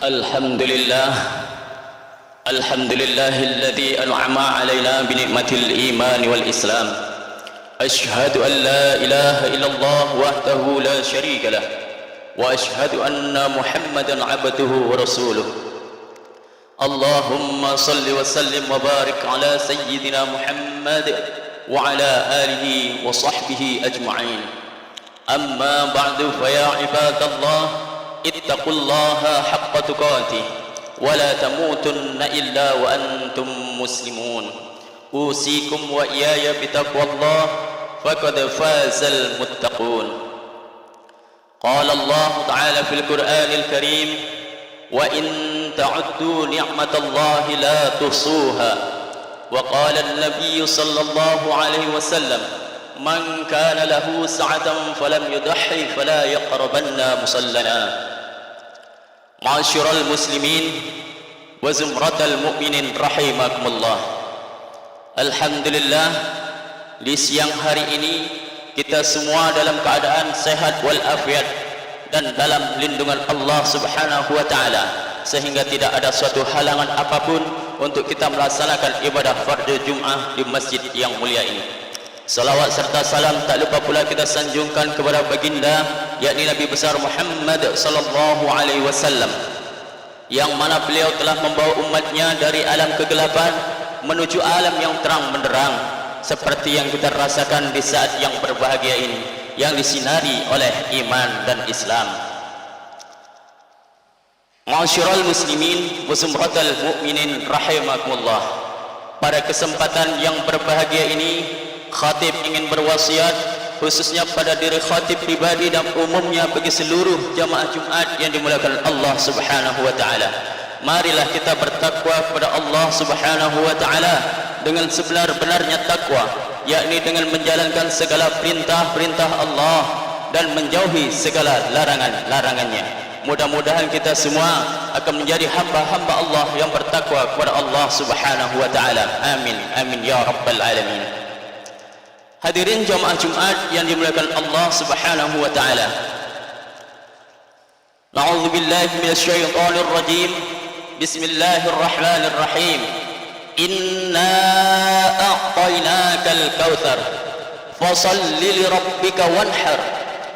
الحمد لله الحمد لله الذي أنعم علينا بنعمة الإيمان والإسلام. أشهد أن لا إله إلا الله وحده لا شريك له، وأشهد أن محمدا عبده ورسوله. اللهم صل وسلم وبارك على سيدنا محمد وعلى آله وصحبه أجمعين. أما بعد، فيا عباد الله، اتقوا الله حق تقاته ولا تموتن إلا وأنتم مسلمون. أوصيكم وإياي بتقوى الله، فقد فاز المتقون. قال الله تعالى في القرآن الكريم: وإن تعدوا نعمة الله لا تحصوها. وقال النبي صلى الله عليه وسلم: من كان له سعة فلم يضحي فلا يقربن مصلنا. معاشر المسلمين وزمرة المؤمنين rahimakumullah. Alhamdulillah, di siang hari ini kita semua dalam keadaan sehat walafiat dan dalam lindungan Allah Subhanahu wa taala, sehingga tidak ada suatu halangan apapun untuk kita melaksanakan ibadah fardu Jumat di masjid yang mulia ini. Salawat serta salam tak lupa pula kita sanjungkan kepada baginda, yakni Nabi besar Muhammad sallallahu alaihi wasallam, yang mana beliau telah membawa umatnya dari alam kegelapan menuju alam yang terang benderang, seperti yang kita rasakan di saat yang berbahagia ini, yang disinari oleh iman dan Islam. Ma'asyiral muslimin wa zumratal mu'minin rahimakumullah. Pada kesempatan yang berbahagia ini, khatib ingin berwasiat khususnya pada diri khatib pribadi dan umumnya bagi seluruh jamaah Jumat yang dimuliakan Allah Subhanahu wa taala. Marilah kita bertakwa kepada Allah Subhanahu wa taala dengan sebenar-benarnya takwa, yakni dengan menjalankan segala perintah-perintah Allah dan menjauhi segala larangan-larangannya. Mudah-mudahan kita semua akan menjadi hamba-hamba Allah yang bertakwa kepada Allah Subhanahu wa taala. Amin amin ya rabbal alamin. Hadirin jamaah Jumat yang dimuliakan Allah Subhanahu wa taala. Na'udzubillahi minasyaitonir rajim. Bismillahirrahmanirrahim. Inna a'tainakal kautsar fashalli li rabbika wanhar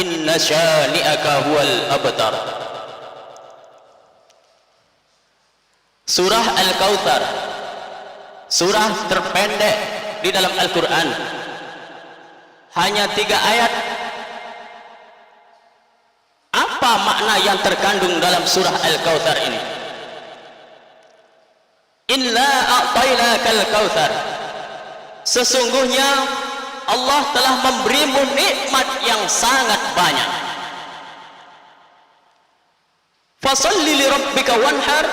inna syani'aka huwal abtar. Surah Al-Kautsar, surah terpendek di dalam Al-Quran, hanya 3 ayat. Apa makna yang terkandung dalam surah Al-Kautsar ini? Inna a'tainakal kautsar, sesungguhnya Allah telah memberimu nikmat yang sangat banyak. Fashalli li rabbika wanhar,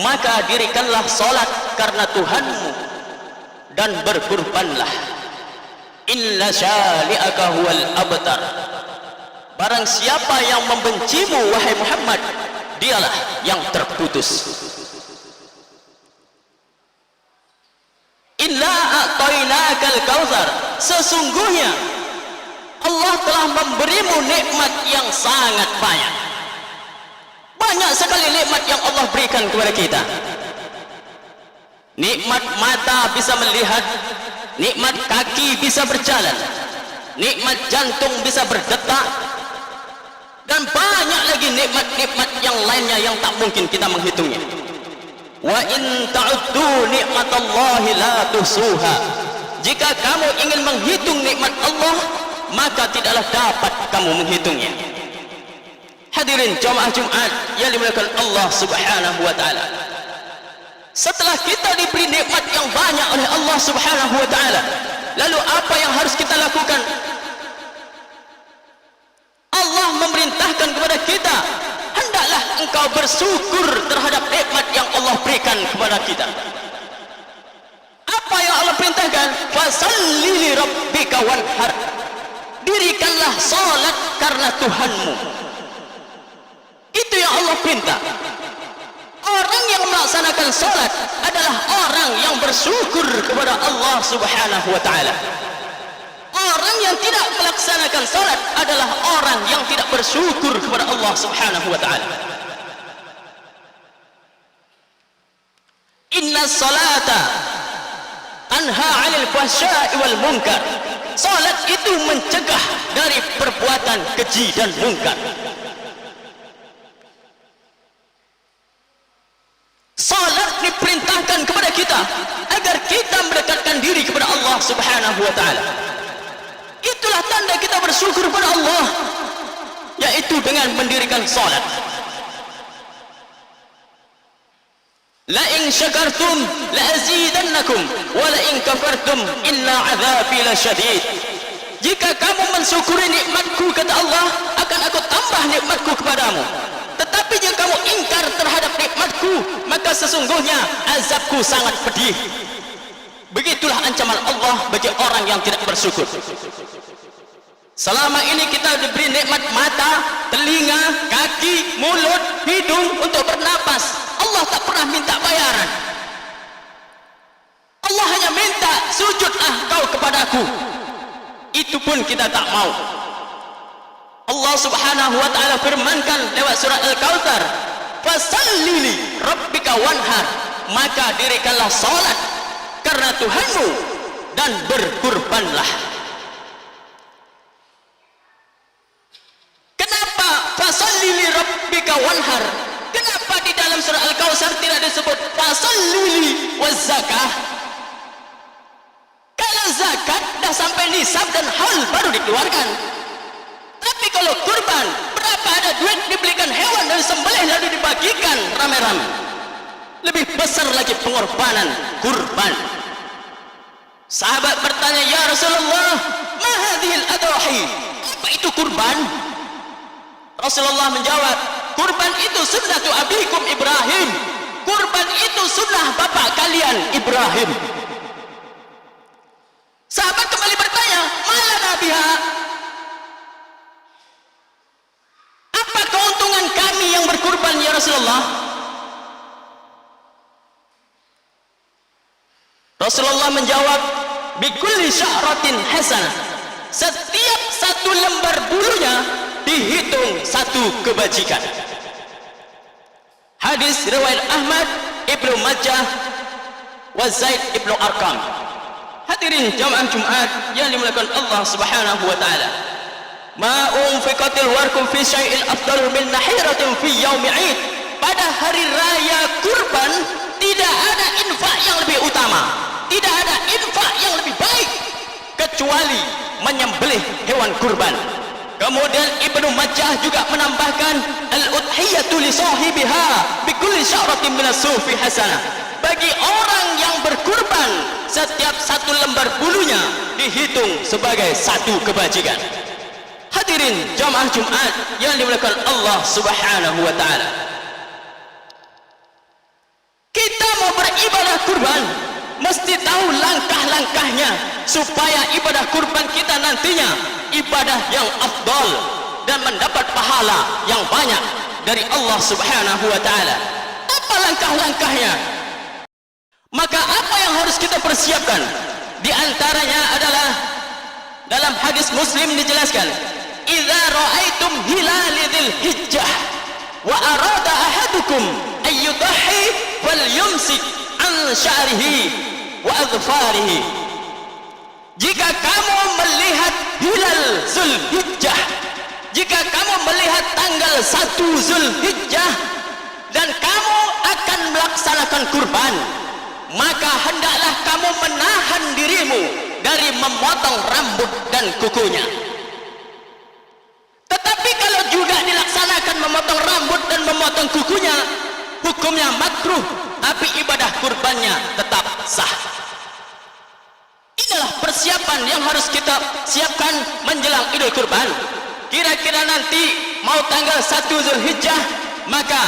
maka dirikanlah salat karena Tuhanmu dan berkurbanlah. Inna syani'aka huwal abtar, barang siapa yang membencimu wahai Muhammad, dialah yang terputus. Inna a'tainakal kautsar, sesungguhnya Allah telah memberimu nikmat yang sangat banyak. Banyak sekali nikmat yang Allah berikan kepada kita. Nikmat mata bisa melihat, nikmat kaki bisa berjalan, nikmat jantung bisa berdetak, dan banyak lagi nikmat-nikmat yang lainnya yang tak mungkin kita menghitungnya. Wa in ta'uddu ni'matallahi la tuhsuha, jika kamu ingin menghitung nikmat Allah, maka tidaklah dapat kamu menghitungnya. Hadirin jamaah Jumat yang dimuliakan Allah Subhanahu wa taala, setelah kita diberi nikmat yang banyak oleh Allah Subhanahu wa taala, lalu apa yang harus kita lakukan? Allah memerintahkan kepada kita, hendaklah engkau bersyukur terhadap nikmat yang Allah berikan kepada kita. Apa yang Allah perintahkan? Fashalli li rabbika wanhar, dirikanlah salat karena Tuhanmu. Itu yang Allah perintah. Orang yang melaksanakan salat adalah orang yang bersyukur kepada Allah Subhanahu wa taala. Orang yang tidak melaksanakan salat adalah orang yang tidak bersyukur kepada Allah Subhanahu wa taala. inna salata tanha 'anil fahsya'i wal munkar. Salat itu mencegah dari perbuatan keji dan mungkar. Salat diperintahkan kepada kita agar kita mendekatkan diri kepada Allah Subhanahu wa taala. Itulah tanda kita bersyukur kepada Allah, yaitu dengan mendirikan salat. La in syakartum la azidannakum wa la in kafartum inna 'adzabi lasyadid. Jika kamu mensyukuri nikmatku, kata Allah, akan aku tambah nikmatku kepadamu. Tetapi jika kamu ingkar terhadap nikmatku, maka sesungguhnya azabku sangat pedih. Begitulah ancaman Allah bagi orang yang tidak bersyukur. Selama ini kita diberi nikmat mata, telinga, kaki, mulut, hidung untuk bernapas. Allah tak pernah minta bayaran. Allah hanya minta, sujudlah kau kepadaku. Itu pun kita tak mau. Allah Subhanahu wa taala firmankan lewat surah Al-Kautsar, "Fasalli li rabbika wanhar." Maka dirikanlah salat karena Tuhanmu dan berkurbanlah. Kenapa fasalli li rabbika wanhar? Kenapa di dalam surah Al-Kautsar tidak disebut fasalli li waz zakah? Kalau zakat dah sampai nisab dan haul baru dikeluarkan. Tapi kalau kurban, berapa ada duit dibelikan hewan dan sembelih lalu dibagikan ramai-ramai. Lebih besar lagi pengorbanan kurban. Sahabat bertanya, "Ya Rasulullah, ma hadhil adahi?" Apa itu kurban? Rasulullah menjawab, "Kurban itu sunnatu abikum Ibrahim." Kurban itu sunnah bapak kalian Ibrahim. Sahabat kembali bertanya, "Malana biha?" Apa keuntungan kami yang berkurban ya Rasulullah? Rasulullah menjawab, "Bikulli sya'ratin hasanah." Setiap satu lembar bulunya dihitung satu kebajikan. Hadis riwayat Ahmad, Ibnu Majah, wa Zaid Ibnu Arqam. Hadirin jamaah Jumat yang dimuliakan Allah Subhanahu wa taala. Ma unfiqatil warqu fi syai'in afdalu min nahiratin fi yaumi 'id. Pada hari raya kurban tidak ada infak yang lebih utama, tidak ada infak yang lebih baik kecuali menyembelih hewan kurban. Kemudian Ibnu Majah juga menambahkan, al-udhiyatu li sahibiha bi kulli sya'ratin min as-sufi hasanah. Bagi orang yang berkurban, setiap satu lembar bulunya dihitung sebagai satu kebajikan. Hadirin jamaah Jumat yang dimuliakan Allah Subhanahu wa taala. Kita mau beribadah kurban, mesti tahu langkah-langkahnya supaya ibadah kurban kita nantinya ibadah yang afdal dan mendapat pahala yang banyak dari Allah Subhanahu wa taala. Apa langkah-langkahnya? Maka apa yang harus kita persiapkan? Di antaranya adalah dalam hadis Muslim dijelaskan, "Idza ra'aitum hilal dzil hijjah wa arada ahadukum ay yudhi falyumsik an sya'rihi wa adfarihi." Jika kamu melihat hilal Zulhijjah, jika kamu melihat tanggal 1 Zulhijjah dan kamu akan melaksanakan kurban, maka hendaklah kamu menahan dirimu dari memotong rambut dan kukunya. Tetapi kalau juga dilaksanakan memotong rambut dan memotong kukunya, hukumnya makruh, tapi ibadah kurbannya tetap sah. Inilah persiapan yang harus kita siapkan menjelang Idul Kurban. Kira-kira nanti mau tanggal 1 Zulhijjah, maka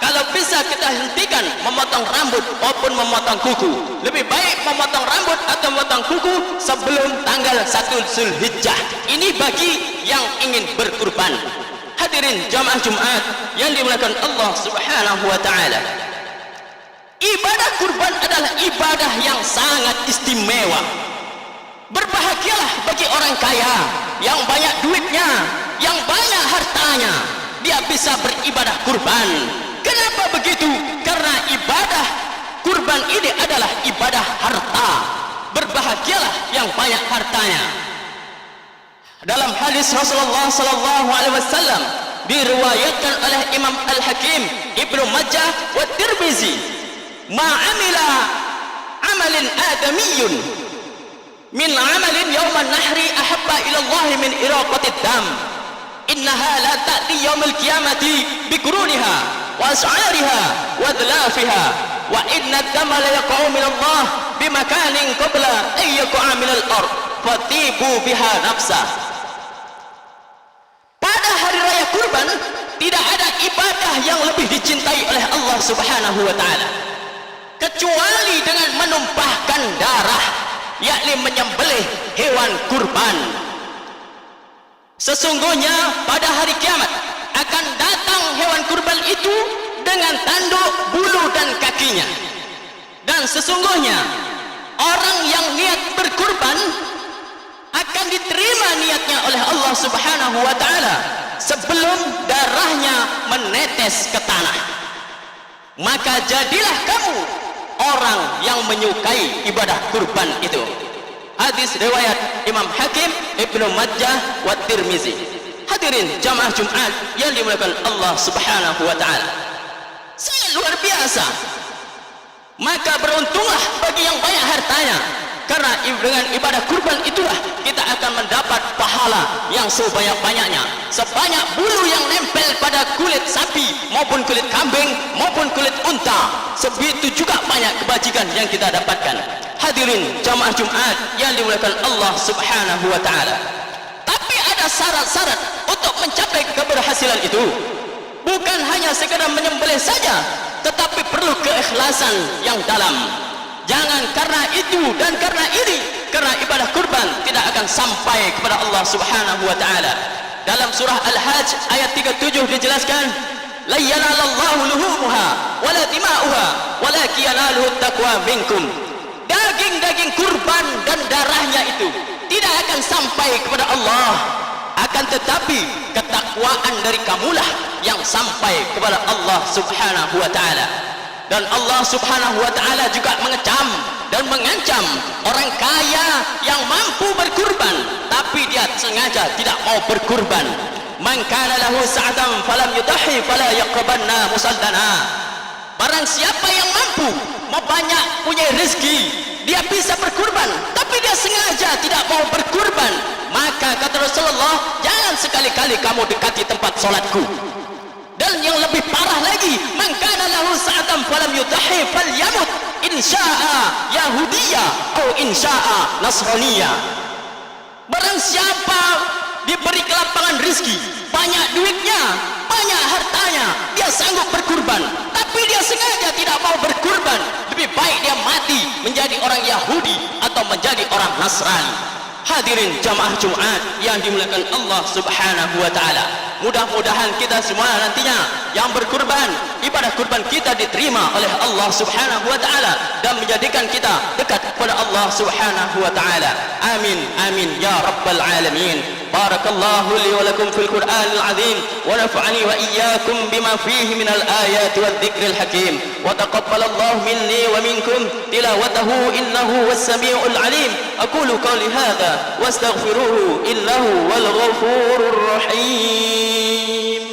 kalau bisa kita hentikan memotong rambut maupun memotong kuku. Lebih baik memotong rambut atau memotong kuku sebelum tanggal 1 Zulhijjah. Ini bagi yang ingin berkurban. Hadirin jamaah Jumat yang dimuliakan Allah Subhanahu wa taala. Ibadah kurban adalah ibadah yang sangat istimewa. Berbahagialah bagi orang kaya yang banyak duitnya, yang banyak hartanya, dia bisa beribadah kurban. Kenapa begitu? Karena ibadah kurban kurban ini adalah ibadah harta. Berbahagialah yang banyak hartanya. Dalam hadis Rasulullah sallallahu alaihi wasallam diriwayatkan oleh Imam Al-Hakim, Ibnu Majah wa Tirmizi, "Ma 'amila 'amalin adamiyyun min 'amalin yawman nahri ahabba ila Allah min iraqatid dam. Innaha la ta'ti yawmal qiyamati biquruniha wa as'ariha wa dlafiha wa inna ad-dama la yaqa'u min Allah bimakanin qabla an yaqa'a min al-ard fatibu biha nafsah." Pada hari raya kurban tidak ada ibadah yang lebih dicintai oleh Allah Subhanahu wa taala kecuali dengan menumpahkan darah, yakni menyembelih hewan kurban. Sesungguhnya pada hari kiamat akan datang hewan kurban itu dengan tanduk, bulu dan kakinya. Dan sesungguhnya orang yang niat berkurban akan diterima niatnya oleh Allah Subhanahu wa taala sebelum darahnya menetes ke tanah. Maka jadilah kamu orang yang menyukai ibadah kurban itu. Hadis riwayat Imam Hakim, Ibnu Majah wa Tirmizi. Hadirin jamaah Jumat yang dimuliakan Allah Subhanahu wa taala, sangat luar biasa. Maka beruntunglah bagi yang banyak hartanya, karena dengan ibadah kurban itulah kita akan mendapat pahala yang sebanyak-banyaknya. Sebanyak bulu yang nempel pada kulit sapi maupun kulit kambing maupun kulit unta, sebegitu juga banyak kebajikan yang kita dapatkan. Hadirin jamaah Jumat yang dimuliakan Allah Subhanahu wa taala. Tapi ada syarat-syarat untuk mencapai keberhasilan itu. Bukan hanya sekadar menyembelih saja, tetapi perlu keikhlasan yang dalam. Jangan karena itu dan karena ini, karena ibadah kurban tidak akan sampai kepada Allah Subhanahu wa taala. Dalam surah Al-Hajj ayat 37 dijelaskan, la yanalallahu luhumuha wala dima'uha walakin yanaluhu taqwa minkum. Daging-daging kurban dan darahnya itu tidak akan sampai kepada Allah, akan tetapi ketakwaan dari kamulah yang sampai kepada Allah Subhanahu wa taala. Dan Allah Subhanahu wa taala juga mengecam dan mengancam orang kaya yang mampu berkurban tapi dia sengaja tidak mau berkurban. Man kana lahu sa'atan falam yudhi fala yaqbanna musallana. Barang siapa yang mampu, banyak punya rezeki, dia bisa berkurban tapi dia sengaja tidak mau berkurban, maka kata Rasulullah, jangan sekali-kali kamu dekati tempat solatku. Dan yang lebih parah lagi, man kana lahu sa'atan falam yudhi falyamut insya'a yahudiyya atau insya'a nasraniyya. Barang siapa diberi kelapangan rezeki, banyak duitnya, banyak hartanya, dia sanggup berkurban tapi dia sengaja tidak mau berkurban, lebih baik dia mati menjadi orang Yahudi atau menjadi orang Nasrani. Hadirin jamaah Jumat yang dimuliakan Allah Subhanahu wa taala, mudah-mudahan kita semua nantinya yang berkurban, ibadah kurban kita diterima oleh Allah Subhanahu wa taala dan menjadikan kita dekat kepada Allah Subhanahu wa taala. Amin amin ya rabbal alamin. Barakallahu li wa lakum fil Qur'anil azim wa nafa'ani wa iyyakum bima fihi minal ayati wadh-dhikril hakim wa taqabbalallahu minni wa minkum tilawatahu innahu was-sami'ul alim. Aqulu qawli hadha wastaghfiruhu innahu wal ghafurur rahim.